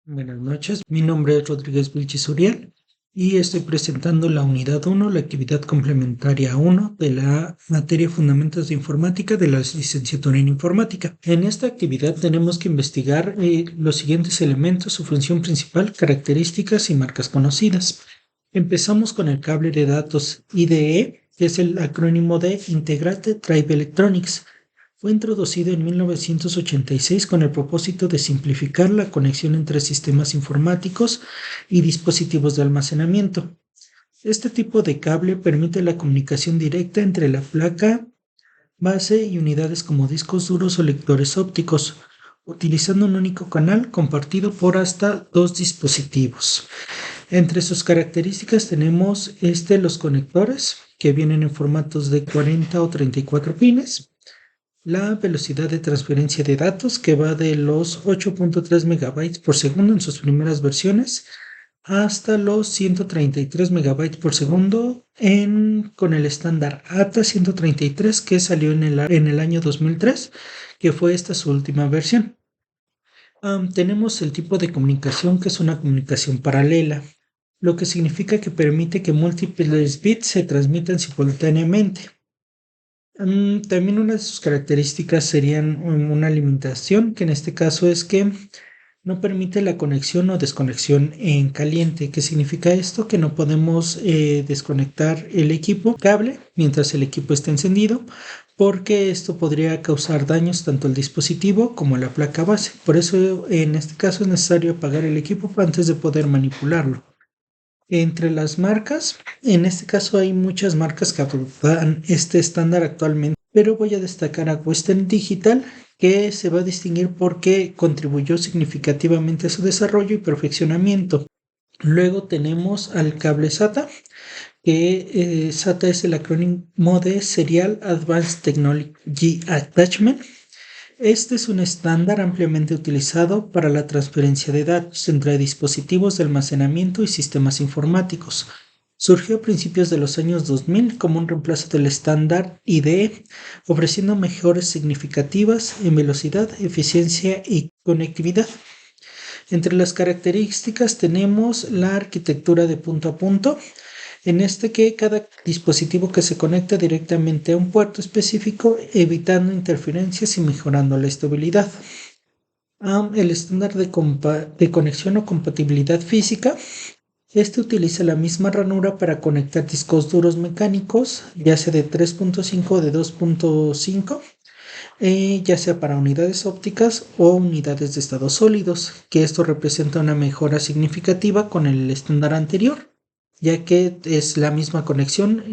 Buenas noches, mi nombre es Rodríguez Vilchis Uriel y estoy presentando la unidad 1, la actividad complementaria 1 de la materia Fundamentos de Informática de la licenciatura en Informática. En esta actividad tenemos que investigar los siguientes elementos: su función principal, características y marcas conocidas. Empezamos con el cable de datos IDE, que es el acrónimo de Integrated Drive Electronics. Fue introducido en 1986 con el propósito de simplificar la conexión entre sistemas informáticos y dispositivos de almacenamiento. Este tipo de cable permite la comunicación directa entre la placa base y unidades como discos duros o lectores ópticos, utilizando un único canal compartido por hasta dos dispositivos. Entre sus características tenemos los conectores, que vienen en formatos de 40 o 34 pines. La velocidad de transferencia de datos, que va de los 8.3 megabytes por segundo en sus primeras versiones hasta los 133 megabytes por segundo con el estándar ATA 133, que salió en el año 2003, que fue esta su última versión. Tenemos el tipo de comunicación, que es una comunicación paralela, lo que significa que permite que múltiples bits se transmitan simultáneamente. También una de sus características serían una limitación, que en este caso es que no permite la conexión o desconexión en caliente. ¿Qué significa esto? Que no podemos desconectar el equipo cable mientras el equipo está encendido, porque esto podría causar daños tanto al dispositivo como a la placa base. Por eso en este caso es necesario apagar el equipo antes de poder manipularlo. Entre las marcas, en este caso hay muchas marcas que adoptan este estándar actualmente, pero voy a destacar a Western Digital, que se va a distinguir porque contribuyó significativamente a su desarrollo y perfeccionamiento. Luego tenemos al cable SATA, que SATA es el acrónimo de Serial Advanced Technology Attachment. Este es un estándar ampliamente utilizado para la transferencia de datos entre dispositivos de almacenamiento y sistemas informáticos. Surgió a principios de los años 2000 como un reemplazo del estándar IDE, ofreciendo mejoras significativas en velocidad, eficiencia y conectividad. Entre las características tenemos la arquitectura de punto a punto, en este que cada dispositivo que se conecta directamente a un puerto específico, evitando interferencias y mejorando la estabilidad. El estándar de conexión o compatibilidad física. Este utiliza la misma ranura para conectar discos duros mecánicos, ya sea de 3.5 o de 2.5, ya sea para unidades ópticas o unidades de estados sólidos, que esto representa una mejora significativa con el estándar anterior, ya que es la misma conexión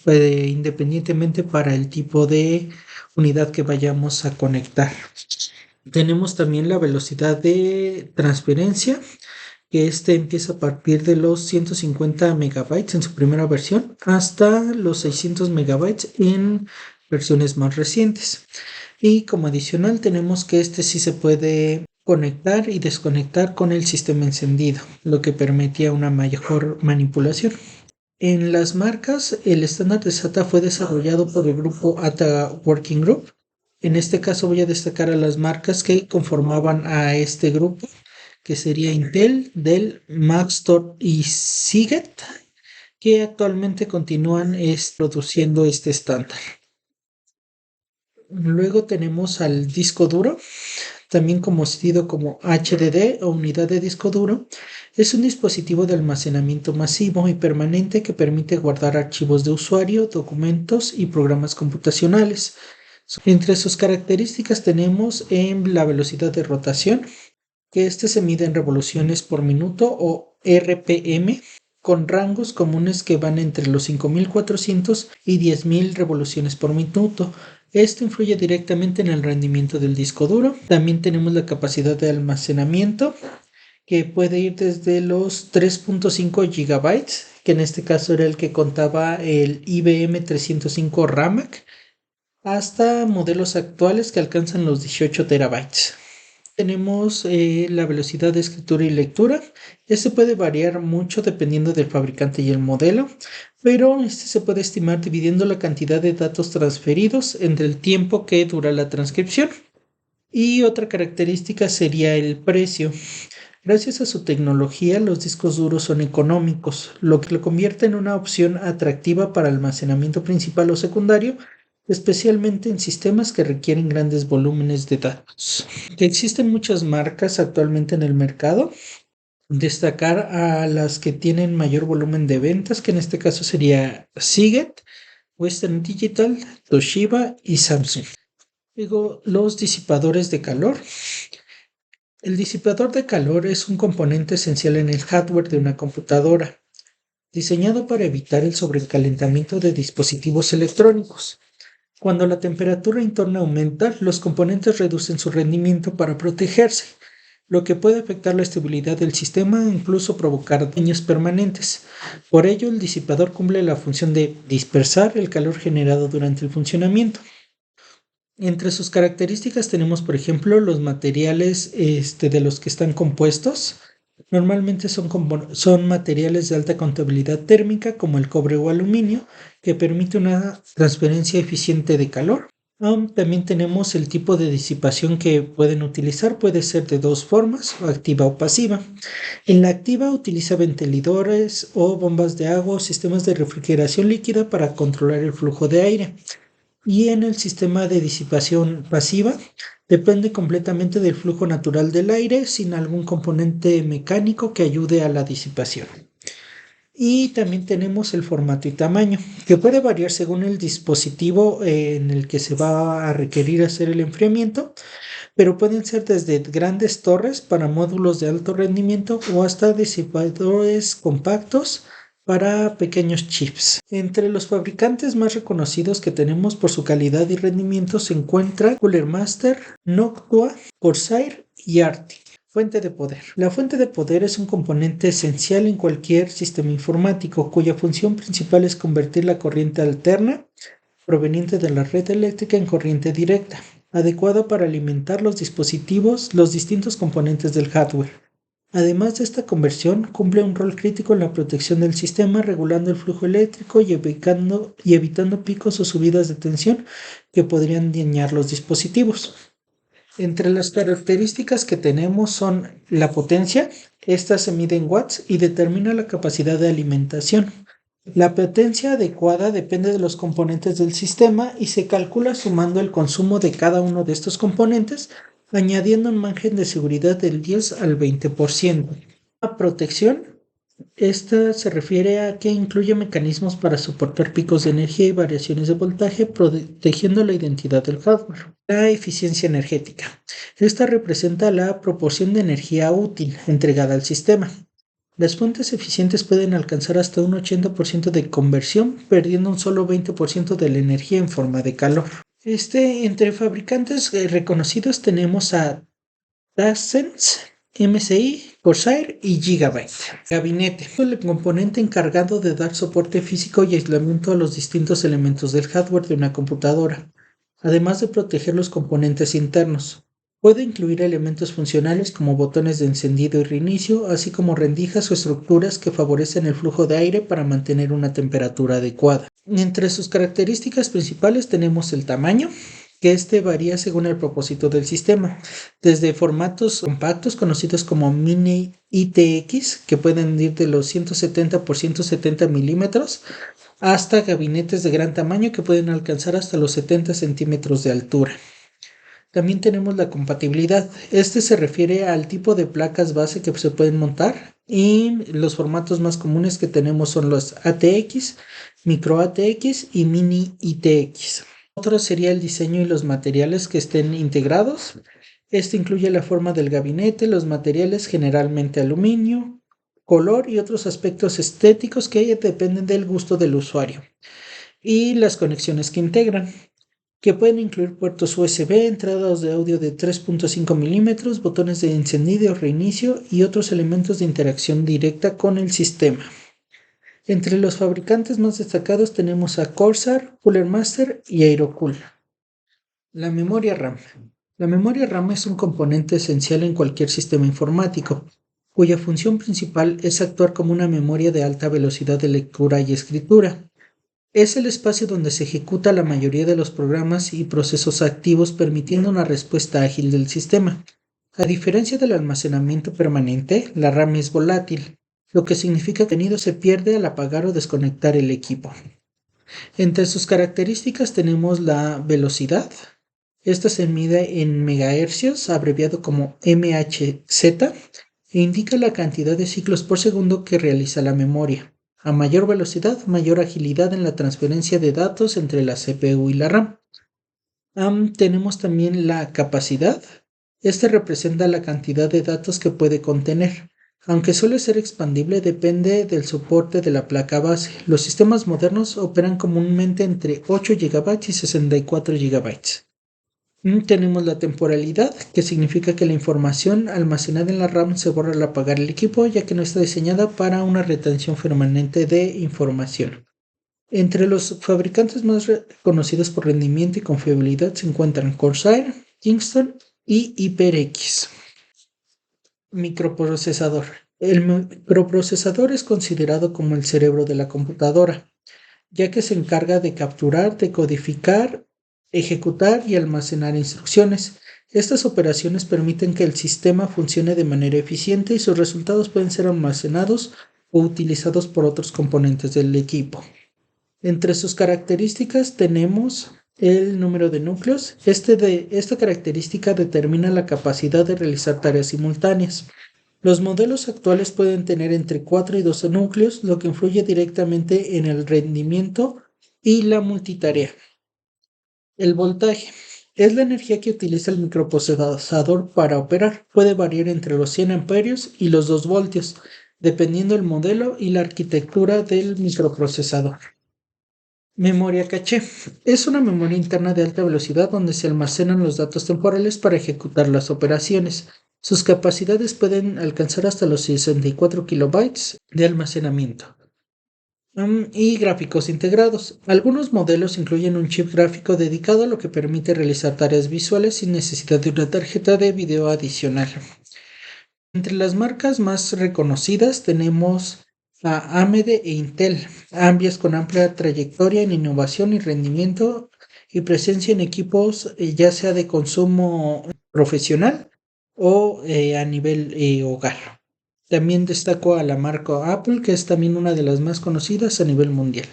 independientemente para el tipo de unidad que vayamos a conectar. Tenemos también la velocidad de transferencia, que empieza a partir de los 150 megabytes en su primera versión hasta los 600 megabytes en versiones más recientes. Y como adicional tenemos que sí se puede conectar y desconectar con el sistema encendido, lo que permitía una mayor manipulación. En las marcas, el estándar de SATA fue desarrollado por el grupo ATA Working Group. En este caso voy a destacar a las marcas que conformaban a este grupo, que sería Intel, Dell, Maxtor y Seagate, que actualmente continúan produciendo este estándar. Luego tenemos al disco duro, también conocido como HDD o unidad de disco duro. Es un dispositivo de almacenamiento masivo y permanente que permite guardar archivos de usuario, documentos y programas computacionales. Entre sus características tenemos la velocidad de rotación, que se mide en revoluciones por minuto o RPM, con rangos comunes que van entre los 5400 y 10.000 revoluciones por minuto. Esto influye directamente en el rendimiento del disco duro. También tenemos la capacidad de almacenamiento, que puede ir desde los 3.5 gigabytes, que en este caso era el que contaba el IBM 305 RAMAC, hasta modelos actuales que alcanzan los 18 terabytes. Tenemos la velocidad de escritura y lectura. Puede variar mucho dependiendo del fabricante y el modelo, pero se puede estimar dividiendo la cantidad de datos transferidos entre el tiempo que dura la transcripción. Y otra característica sería el precio. Gracias a su tecnología, los discos duros son económicos, lo que lo convierte en una opción atractiva para almacenamiento principal o secundario, especialmente en sistemas que requieren grandes volúmenes de datos. Existen muchas marcas actualmente en el mercado. Destacar a las que tienen mayor volumen de ventas, que en este caso sería Seagate, Western Digital, Toshiba y Samsung. Luego, los disipadores de calor. El disipador de calor es un componente esencial en el hardware de una computadora, diseñado para evitar el sobrecalentamiento de dispositivos electrónicos. Cuando la temperatura interna aumenta, los componentes reducen su rendimiento para protegerse, lo que puede afectar la estabilidad del sistema e incluso provocar daños permanentes. Por ello, el disipador cumple la función de dispersar el calor generado durante el funcionamiento. Entre sus características tenemos, por ejemplo, los materiales de los que están compuestos. Normalmente son materiales de alta contabilidad térmica, como el cobre o aluminio, que permite una transferencia eficiente de calor. También tenemos el tipo de disipación que pueden utilizar, puede ser de dos formas, activa o pasiva. En la activa utiliza ventiladores o bombas de agua o sistemas de refrigeración líquida para controlar el flujo de aire. Y en el sistema de disipación pasiva depende completamente del flujo natural del aire sin algún componente mecánico que ayude a la disipación. Y también tenemos el formato y tamaño, que puede variar según el dispositivo en el que se va a requerir hacer el enfriamiento, pero pueden ser desde grandes torres para módulos de alto rendimiento o hasta disipadores compactos para pequeños chips. Entre los fabricantes más reconocidos que tenemos por su calidad y rendimiento se encuentra Cooler Master, Noctua, Corsair y Arctic. Fuente de poder. La fuente de poder es un componente esencial en cualquier sistema informático, cuya función principal es convertir la corriente alterna proveniente de la red eléctrica en corriente directa, adecuada para alimentar los dispositivos, los distintos componentes del hardware. Además de esta conversión, cumple un rol crítico en la protección del sistema, regulando el flujo eléctrico y evitando picos o subidas de tensión que podrían dañar los dispositivos. Entre las características que tenemos son la potencia, esta se mide en watts y determina la capacidad de alimentación. La potencia adecuada depende de los componentes del sistema y se calcula sumando el consumo de cada uno de estos componentes, añadiendo un margen de seguridad del 10 al 20%. La protección, esta se refiere a que incluye mecanismos para soportar picos de energía y variaciones de voltaje, protegiendo la identidad del hardware. La eficiencia energética. Esta representa la proporción de energía útil entregada al sistema. Las fuentes eficientes pueden alcanzar hasta un 80% de conversión, perdiendo un solo 20% de la energía en forma de calor. Entre fabricantes reconocidos tenemos a Tassens, MSI, Corsair y Gigabyte. Gabinete. Es el componente encargado de dar soporte físico y aislamiento a los distintos elementos del hardware de una computadora, además de proteger los componentes internos. Puede incluir elementos funcionales como botones de encendido y reinicio, así como rendijas o estructuras que favorecen el flujo de aire para mantener una temperatura adecuada. Entre sus características principales tenemos el tamaño, que varía según el propósito del sistema, desde formatos compactos conocidos como mini ITX, que pueden ir de los 170 por 170 milímetros, hasta gabinetes de gran tamaño que pueden alcanzar hasta los 70 centímetros de altura. También tenemos la compatibilidad. Se refiere al tipo de placas base que se pueden montar, y los formatos más comunes que tenemos son los ATX, micro ATX y mini ITX. Otro sería el diseño y los materiales que estén integrados. Incluye la forma del gabinete, los materiales, generalmente aluminio, color y otros aspectos estéticos que dependen del gusto del usuario. Y las conexiones que integran, que pueden incluir puertos USB, entradas de audio de 3.5 milímetros, botones de encendido o reinicio y otros elementos de interacción directa con el sistema. Entre los fabricantes más destacados tenemos a Corsair, Cooler Master y Aerocool. La memoria RAM. La memoria RAM es un componente esencial en cualquier sistema informático, cuya función principal es actuar como una memoria de alta velocidad de lectura y escritura. Es el espacio donde se ejecuta la mayoría de los programas y procesos activos, permitiendo una respuesta ágil del sistema. A diferencia del almacenamiento permanente, la RAM es volátil, lo que significa que el contenido se pierde al apagar o desconectar el equipo. Entre sus características tenemos la velocidad. Esta se mide en megahercios, abreviado como MHz, e indica la cantidad de ciclos por segundo que realiza la memoria. A mayor velocidad, mayor agilidad en la transferencia de datos entre la CPU y la RAM. Tenemos también la capacidad. Esta representa la cantidad de datos que puede contener. Aunque suele ser expandible, depende del soporte de la placa base. Los sistemas modernos operan comúnmente entre 8 GB y 64 GB. Tenemos la temporalidad, que significa que la información almacenada en la RAM se borra al apagar el equipo, ya que no está diseñada para una retención permanente de información. Entre los fabricantes más conocidos por rendimiento y confiabilidad se encuentran Corsair, Kingston y HyperX. Microprocesador. El microprocesador es considerado como el cerebro de la computadora, ya que se encarga de capturar, decodificar, ejecutar y almacenar instrucciones. Estas operaciones permiten que el sistema funcione de manera eficiente y sus resultados pueden ser almacenados o utilizados por otros componentes del equipo. Entre sus características tenemos el número de núcleos. Esta característica determina la capacidad de realizar tareas simultáneas. Los modelos actuales pueden tener entre 4 y 12 núcleos, lo que influye directamente en el rendimiento y la multitarea. El voltaje es la energía que utiliza el microprocesador para operar. Puede variar entre los 100 amperios y los 2 voltios, dependiendo del modelo y la arquitectura del microprocesador. Memoria caché. Es una memoria interna de alta velocidad donde se almacenan los datos temporales para ejecutar las operaciones. Sus capacidades pueden alcanzar hasta los 64 kilobytes de almacenamiento. Y gráficos integrados. Algunos modelos incluyen un chip gráfico dedicado, lo que permite realizar tareas visuales sin necesidad de una tarjeta de video adicional. Entre las marcas más reconocidas tenemos a AMD e Intel, ambas con amplia trayectoria en innovación y rendimiento y presencia en equipos ya sea de consumo profesional o a nivel hogar. También destaco a la marca Apple, que es también una de las más conocidas a nivel mundial.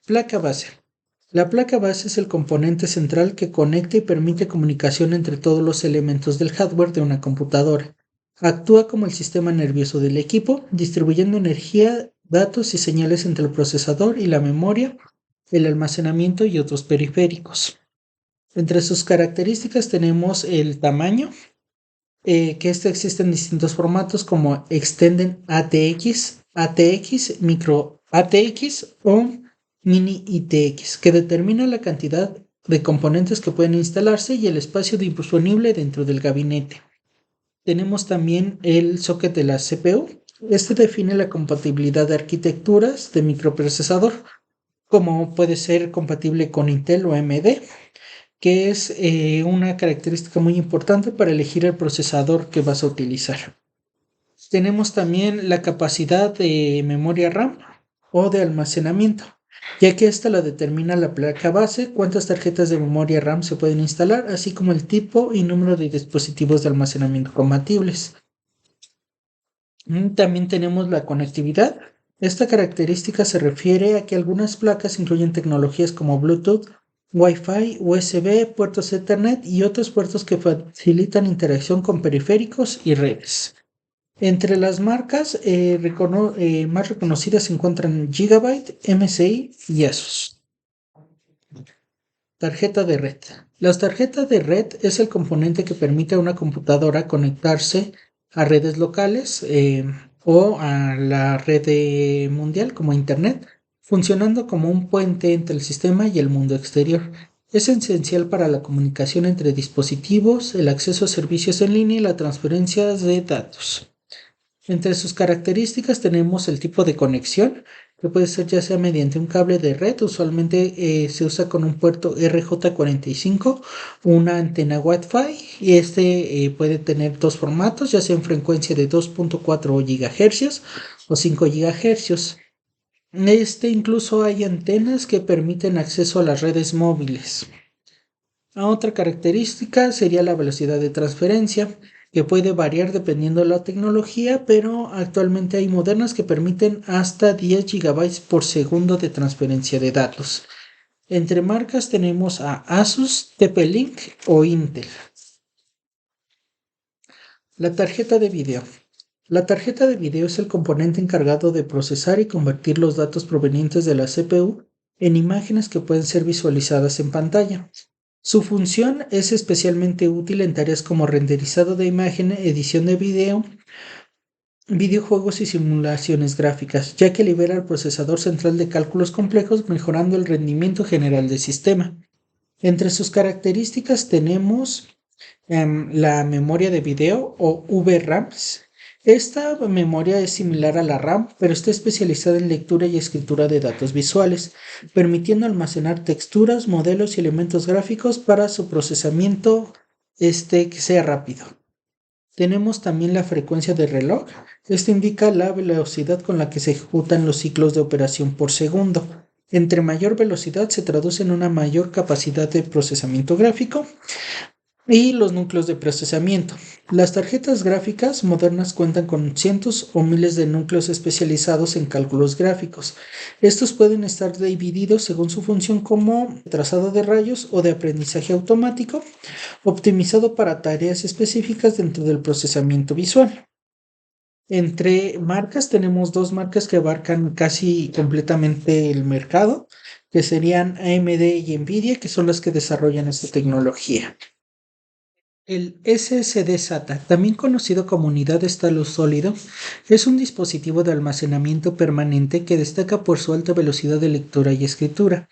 Placa base. La placa base es el componente central que conecta y permite comunicación entre todos los elementos del hardware de una computadora. Actúa como el sistema nervioso del equipo, distribuyendo energía, datos y señales entre el procesador y la memoria, el almacenamiento y otros periféricos. Entre sus características tenemos el tamaño, que existe en distintos formatos como Extended ATX, ATX, Micro ATX o Mini ITX, que determina la cantidad de componentes que pueden instalarse y el espacio disponible dentro del gabinete. Tenemos también el socket de la CPU. Este define la compatibilidad de arquitecturas de microprocesador, como puede ser compatible con Intel o AMD, que es una característica muy importante para elegir el procesador que vas a utilizar. Tenemos también la capacidad de memoria RAM o de almacenamiento, ya que esta la determina la placa base, cuántas tarjetas de memoria RAM se pueden instalar, así como el tipo y número de dispositivos de almacenamiento compatibles. También tenemos la conectividad. Esta característica se refiere a que algunas placas incluyen tecnologías como Bluetooth, Wi-Fi, USB, puertos Ethernet y otros puertos que facilitan interacción con periféricos y redes. Entre las marcas más reconocidas se encuentran Gigabyte, MSI y Asus. Tarjeta de red. Las tarjetas de red es el componente que permite a una computadora conectarse a redes locales o a la red mundial como Internet, funcionando como un puente entre el sistema y el mundo exterior. Es esencial para la comunicación entre dispositivos, el acceso a servicios en línea y la transferencia de datos. Entre sus características tenemos el tipo de conexión, que puede ser ya sea mediante un cable de red, usualmente se usa con un puerto RJ45, una antena Wi-Fi, y puede tener dos formatos, ya sea en frecuencia de 2.4 GHz o 5 GHz. Incluso hay antenas que permiten acceso a las redes móviles. Otra característica sería la velocidad de transferencia, que puede variar dependiendo de la tecnología, pero actualmente hay modernas que permiten hasta 10 gigabytes por segundo de transferencia de datos. Entre marcas tenemos a Asus, TP-Link o Intel. La tarjeta de video. La tarjeta de video es el componente encargado de procesar y convertir los datos provenientes de la CPU en imágenes que pueden ser visualizadas en pantalla. Su función es especialmente útil en tareas como renderizado de imagen, edición de video, videojuegos y simulaciones gráficas, ya que libera el procesador central de cálculos complejos, mejorando el rendimiento general del sistema. Entre sus características tenemos la memoria de video o VRAMs. Esta memoria es similar a la RAM, pero está especializada en lectura y escritura de datos visuales, permitiendo almacenar texturas, modelos y elementos gráficos para su procesamiento que sea rápido. Tenemos también la frecuencia de reloj. Esto indica la velocidad con la que se ejecutan los ciclos de operación por segundo. Entre mayor velocidad se traduce en una mayor capacidad de procesamiento gráfico y los núcleos de procesamiento. Las tarjetas gráficas modernas cuentan con cientos o miles de núcleos especializados en cálculos gráficos. Estos pueden estar divididos según su función como trazado de rayos o de aprendizaje automático, optimizado para tareas específicas dentro del procesamiento visual. Entre marcas tenemos dos marcas que abarcan casi completamente el mercado, que serían AMD y Nvidia, que son las que desarrollan esta tecnología. El SSD SATA, también conocido como unidad de estado sólido, es un dispositivo de almacenamiento permanente que destaca por su alta velocidad de lectura y escritura.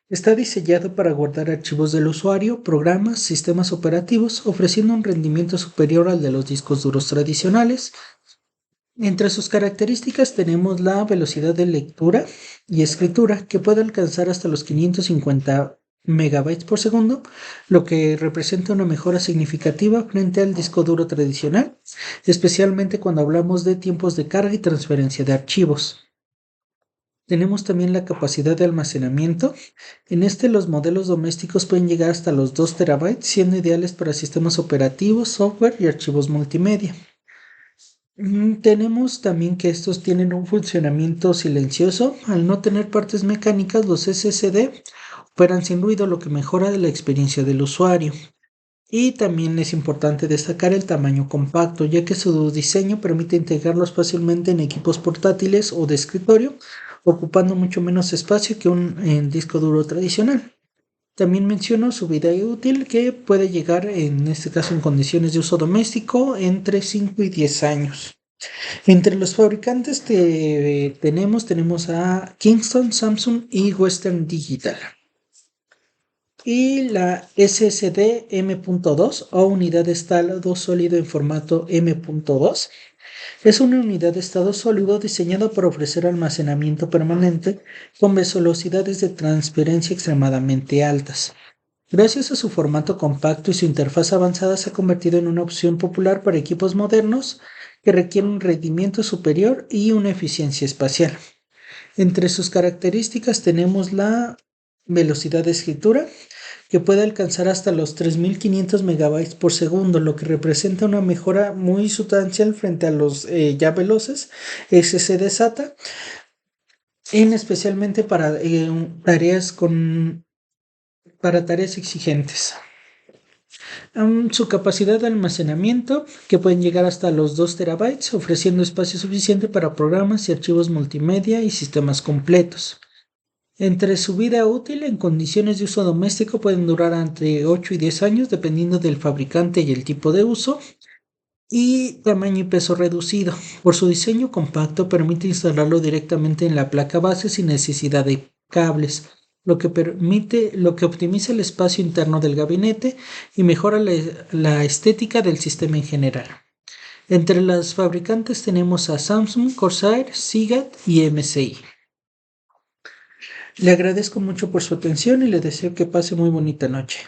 Está diseñado para guardar archivos del usuario, programas, sistemas operativos, ofreciendo un rendimiento superior al de los discos duros tradicionales. Entre sus características tenemos la velocidad de lectura y escritura, que puede alcanzar hasta los 550 megabytes por segundo, lo que representa una mejora significativa frente al disco duro tradicional, especialmente cuando hablamos de tiempos de carga y transferencia de archivos. Tenemos también la capacidad de almacenamiento. En los modelos domésticos pueden llegar hasta los 2 terabytes, siendo ideales para sistemas operativos, software y archivos multimedia. Tenemos también que estos tienen un funcionamiento silencioso. Al no tener partes mecánicas, los SSD operan sin ruido, lo que mejora la experiencia del usuario. Y también es importante destacar el tamaño compacto, ya que su diseño permite integrarlos fácilmente en equipos portátiles o de escritorio, ocupando mucho menos espacio que un disco duro tradicional. También menciono su vida útil, que puede llegar, en este caso en condiciones de uso doméstico, entre 5 y 10 años. Entre los fabricantes tenemos a Kingston, Samsung y Western Digital. Y la SSD M.2 o unidad de estado sólido en formato M.2 es una unidad de estado sólido diseñada para ofrecer almacenamiento permanente con velocidades de transferencia extremadamente altas. Gracias a su formato compacto y su interfaz avanzada, se ha convertido en una opción popular para equipos modernos que requieren un rendimiento superior y una eficiencia espacial. Entre sus características tenemos la velocidad de escritura, que puede alcanzar hasta los 3500 megabytes por segundo, lo que representa una mejora muy sustancial frente a los ya veloces SSD SATA, especialmente para tareas exigentes. Su capacidad de almacenamiento, que pueden llegar hasta los 2 terabytes, ofreciendo espacio suficiente para programas y archivos multimedia y sistemas completos. Entre su vida útil, en condiciones de uso doméstico, pueden durar entre 8 y 10 años, dependiendo del fabricante y el tipo de uso. Y tamaño y peso reducido. Por su diseño compacto, permite instalarlo directamente en la placa base sin necesidad de cables, lo que optimiza el espacio interno del gabinete y mejora la estética del sistema en general. Entre las fabricantes tenemos a Samsung, Corsair, Seagate y MSI. Le agradezco mucho por su atención y le deseo que pase muy bonita noche.